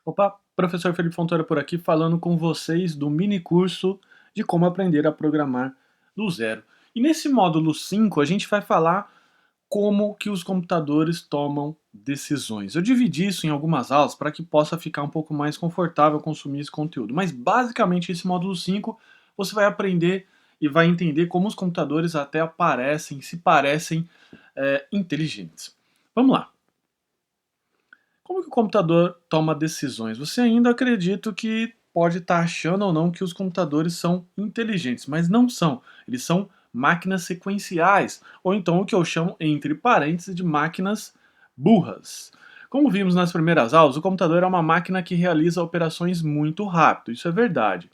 Opa, professor Felipe Fontoura por aqui falando com vocês do mini curso de como aprender a programar do zero. E nesse módulo 5 a gente vai falar como que os computadores tomam decisões. Eu dividi isso em algumas aulas para que possa ficar um pouco mais confortável consumir esse conteúdo. Mas basicamente esse módulo 5 você vai aprender e vai entender como os computadores até se parecem inteligentes. Vamos lá. Como que o computador toma decisões? Você ainda acredita que pode estar achando ou não que os computadores são inteligentes, mas não são. Eles são máquinas sequenciais, ou então o que eu chamo, entre parênteses, de máquinas burras. Como vimos nas primeiras aulas, o computador é uma máquina que realiza operações muito rápido, isso é verdade.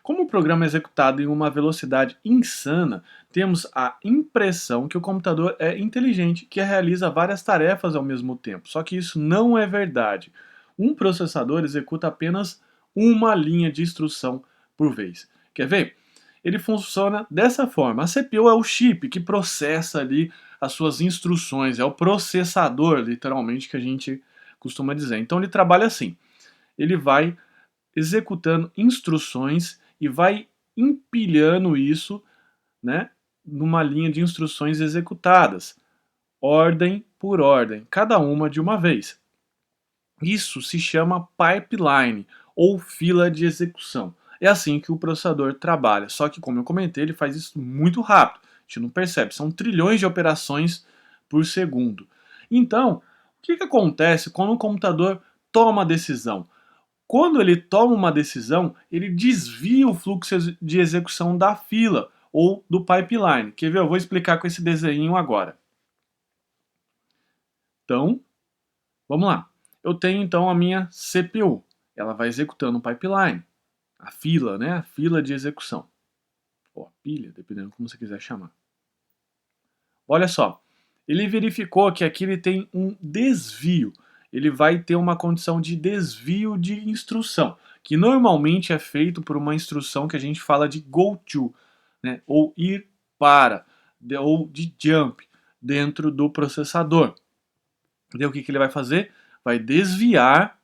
Como o programa é executado em uma velocidade insana, temos a impressão que o computador é inteligente, que realiza várias tarefas ao mesmo tempo. Só que isso não é verdade. Um processador executa apenas uma linha de instrução por vez. Quer ver? Ele funciona dessa forma. A CPU é o chip que processa ali as suas instruções, é o processador, literalmente, que a gente costuma dizer. Então ele trabalha assim. Ele vai executando instruções e vai empilhando isso, né, numa linha de instruções executadas, ordem por ordem, cada uma de uma vez. Isso se chama pipeline ou fila de execução. É assim que o processador trabalha, só que como eu comentei, ele faz isso muito rápido. A gente não percebe, são trilhões de operações por segundo. Então, o que acontece quando o computador toma a decisão? Quando ele toma uma decisão, ele desvia o fluxo de execução da fila ou do pipeline. Quer ver? Eu vou explicar com esse desenho agora. Então, vamos lá. Eu tenho então a minha CPU. Ela vai executando o pipeline, a fila, né? A fila de execução. Ou a pilha, dependendo como você quiser chamar. Olha só, ele verificou que aqui ele tem um desvio. Ele vai ter uma condição de desvio de instrução, que normalmente é feito por uma instrução que a gente fala de go to, né? Ou ir para, ou de jump dentro do processador. E o que ele vai fazer? Vai desviar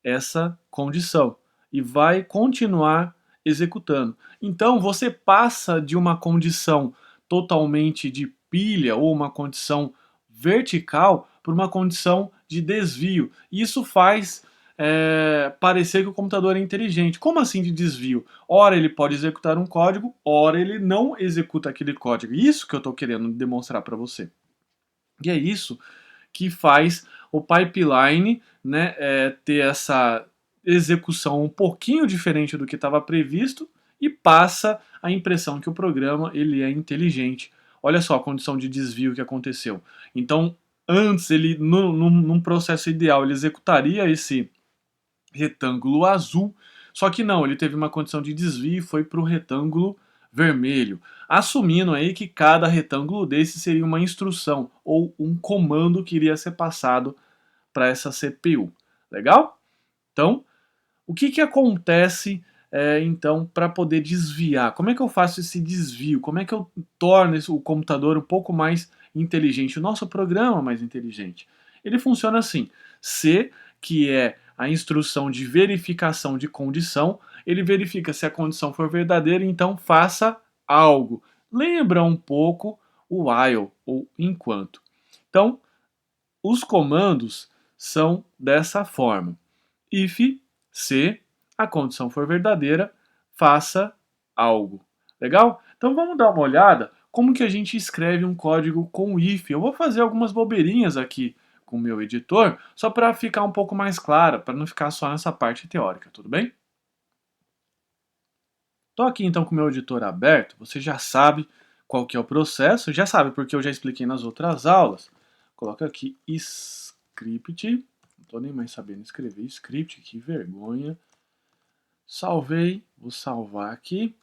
essa condição e vai continuar executando. Então você passa de uma condição totalmente de pilha ou uma condição vertical para uma condição de desvio. E isso faz parecer que o computador é inteligente. Como assim de desvio? Ora ele pode executar um código, ora ele não executa aquele código. Isso que eu estou querendo demonstrar para você. E é isso que faz o pipeline, né, ter essa execução um pouquinho diferente do que estava previsto e passa a impressão que o programa ele é inteligente. Olha só a condição de desvio que aconteceu. Então, antes ele, num processo ideal, ele executaria esse retângulo azul, só que não, ele teve uma condição de desvio e foi para o retângulo vermelho, assumindo aí que cada retângulo desse seria uma instrução ou um comando que iria ser passado para essa CPU. Legal? Então, o que acontece então para poder desviar? Como é que eu faço esse desvio? Como é que eu torno o computador um pouco mais inteligente? O nosso programa mais inteligente? Ele funciona assim: C, que é a instrução de verificação de condição, ele verifica se a condição for verdadeira, então faça algo. Lembra um pouco o while ou enquanto. Então, os comandos são dessa forma: if, se a condição for verdadeira, faça algo. Legal? Então vamos dar uma olhada como que a gente escreve um código com if. Eu vou fazer algumas bobeirinhas aqui com o meu editor, só para ficar um pouco mais claro, para não ficar só nessa parte teórica, tudo bem? Estou aqui então com o meu editor aberto, você já sabe qual que é o processo, já sabe porque eu já expliquei nas outras aulas. Coloca aqui script, não estou nem mais sabendo escrever script, que vergonha. Salvei, vou salvar aqui,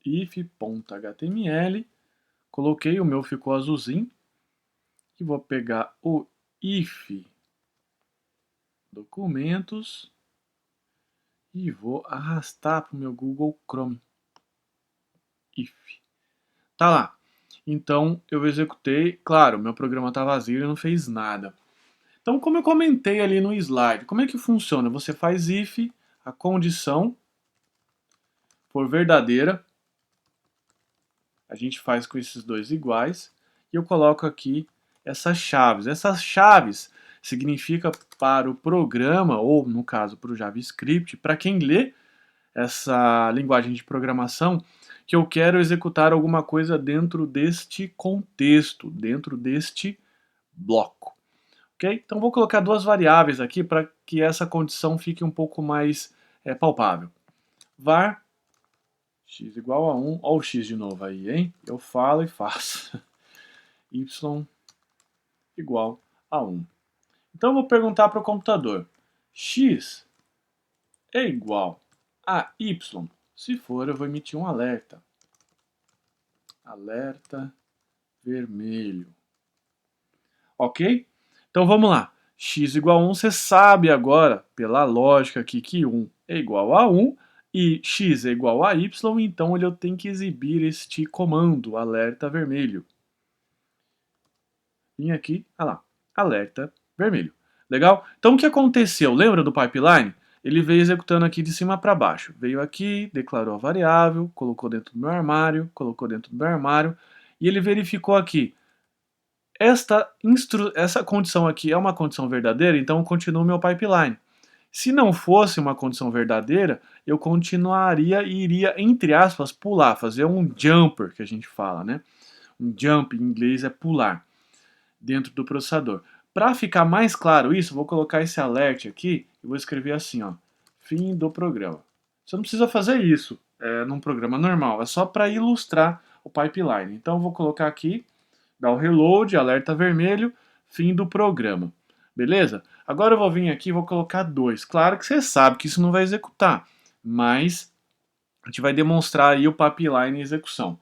if.html, coloquei, o meu ficou azulzinho, e vou pegar o if documentos e vou arrastar para o meu Google Chrome. If. Tá lá. Então eu executei, claro, meu programa está vazio e não fez nada. Então, como eu comentei ali no slide, como é que funciona? Você faz if, a condição for verdadeira, a gente faz com esses dois iguais, e eu coloco aqui essas chaves. Essas chaves significa para o programa, ou no caso para o JavaScript, para quem lê essa linguagem de programação, que eu quero executar alguma coisa dentro deste contexto, dentro deste bloco. Ok? Então vou colocar duas variáveis aqui para que essa condição fique um pouco mais palpável. Var x igual a 1, olha o x de novo aí, hein? Eu falo e faço. Y igual a 1. Então eu vou perguntar para o computador, x é igual a y? Se for, eu vou emitir um alerta. Alerta vermelho. Ok? Então vamos lá. X igual a 1, você sabe agora, pela lógica aqui, que 1 é igual a 1 e x é igual a y, então eu tenho que exibir este comando, alerta vermelho. Vim aqui, olha lá, alerta vermelho. Legal? Então o que aconteceu? Lembra do pipeline? Ele veio executando aqui de cima para baixo. Veio aqui, declarou a variável, colocou dentro do meu armário, e ele verificou aqui. Essa condição aqui é uma condição verdadeira, então eu continuo meu pipeline. Se não fosse uma condição verdadeira, eu continuaria e iria, entre aspas, pular, fazer um jumper, que a gente fala, né? Um jump em inglês é pular dentro do processador. Para ficar mais claro isso, vou colocar esse alert aqui e vou escrever assim, ó, fim do programa. Você não precisa fazer isso num programa normal, é só para ilustrar o pipeline. Então eu vou colocar aqui, dar o reload, alerta vermelho, fim do programa. Beleza? Agora eu vou vir aqui e vou colocar 2. Claro que você sabe que isso não vai executar, mas a gente vai demonstrar aí o pipeline em execução.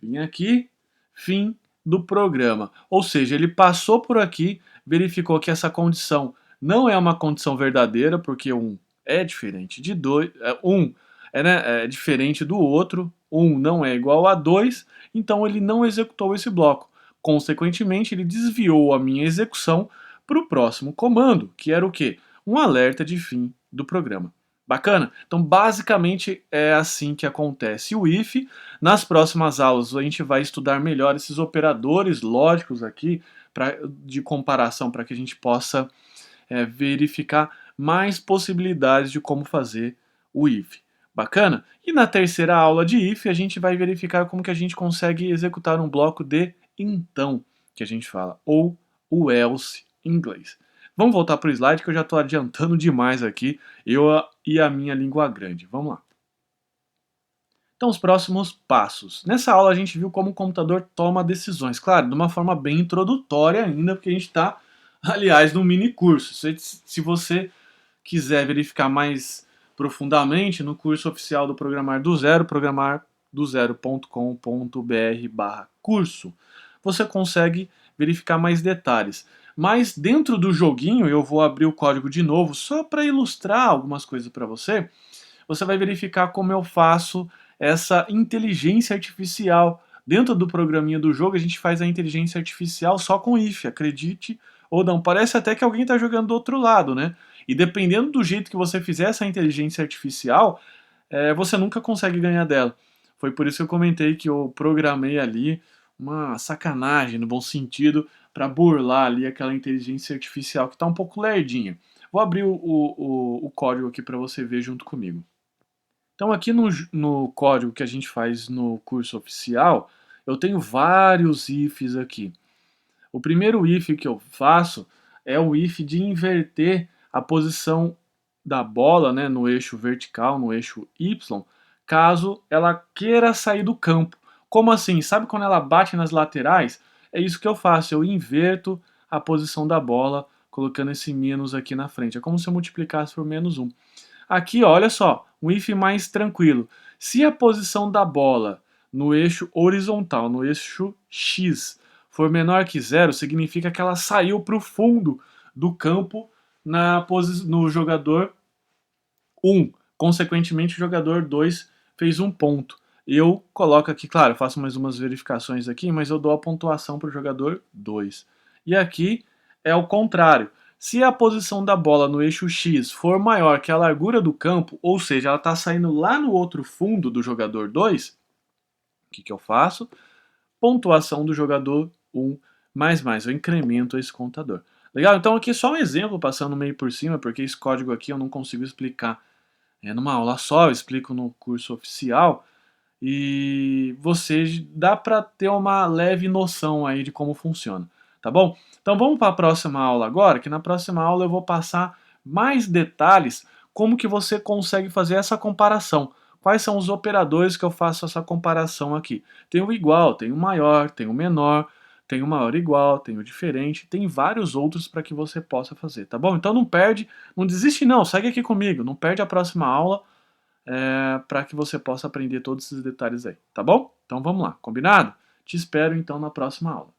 Vim aqui, fim do programa. Ou seja, ele passou por aqui, verificou que essa condição não é uma condição verdadeira, porque 1 é diferente de 2, 1 é diferente do outro, 1 não é igual a 2, então ele não executou esse bloco. Consequentemente, ele desviou a minha execução para o próximo comando, que era o quê? Um alerta de fim do programa. Bacana? Então, basicamente, é assim que acontece o if. Nas próximas aulas, a gente vai estudar melhor esses operadores lógicos aqui de comparação para que a gente possa verificar mais possibilidades de como fazer o if. Bacana? E na terceira aula de if, a gente vai verificar como que a gente consegue executar um bloco de então, que a gente fala, ou o else em inglês. Vamos voltar para o slide que eu já estou adiantando demais aqui, eu e a minha língua grande. Vamos lá. Então, os próximos passos. Nessa aula a gente viu como o computador toma decisões. Claro, de uma forma bem introdutória ainda, porque a gente está, aliás, num mini curso. Se você quiser verificar mais profundamente, no curso oficial do Programar do Zero, programardozero.com.br/curso, você consegue verificar mais detalhes. Mas dentro do joguinho, eu vou abrir o código de novo, só para ilustrar algumas coisas para você. Você vai verificar como eu faço essa inteligência artificial. Dentro do programinha do jogo, a gente faz a inteligência artificial só com if, acredite ou não. Parece até que alguém está jogando do outro lado, né? E dependendo do jeito que você fizer essa inteligência artificial, você nunca consegue ganhar dela. Foi por isso que eu comentei que eu programei ali uma sacanagem, no bom sentido, para burlar ali aquela inteligência artificial que está um pouco lerdinha. Vou abrir o código aqui para você ver junto comigo. Então aqui no código que a gente faz no curso oficial, eu tenho vários ifs aqui. O primeiro if que eu faço é o if de inverter a posição da bola, né, no eixo vertical, no eixo Y, caso ela queira sair do campo. Como assim? Sabe quando ela bate nas laterais? É isso que eu faço, eu inverto a posição da bola, colocando esse menos aqui na frente. É como se eu multiplicasse por menos 1. Aqui, ó, olha só, um if mais tranquilo. Se a posição da bola no eixo horizontal, no eixo X, for menor que 0, significa que ela saiu para o fundo do campo no jogador 1. Consequentemente, o jogador 2 fez um ponto. Eu coloco aqui, claro, faço mais umas verificações aqui, mas eu dou a pontuação para o jogador 2. E aqui é o contrário. Se a posição da bola no eixo X for maior que a largura do campo, ou seja, ela está saindo lá no outro fundo do jogador 2, o que eu faço? Pontuação do jogador 1, mais, eu incremento esse contador. Legal? Então aqui só um exemplo passando meio por cima, porque esse código aqui eu não consigo explicar numa aula só, eu explico no curso oficial, e você dá para ter uma leve noção aí de como funciona, tá bom? Então vamos para a próxima aula agora, que na próxima aula eu vou passar mais detalhes como que você consegue fazer essa comparação. Quais são os operadores que eu faço essa comparação aqui? Tem o igual, tem o maior, tem o menor, tem o maior igual, tem o diferente, tem vários outros para que você possa fazer, tá bom? Então não perde, não desiste não, segue aqui comigo, não perde a próxima aula, para que você possa aprender todos esses detalhes aí, tá bom? Então vamos lá, combinado? Te espero então na próxima aula.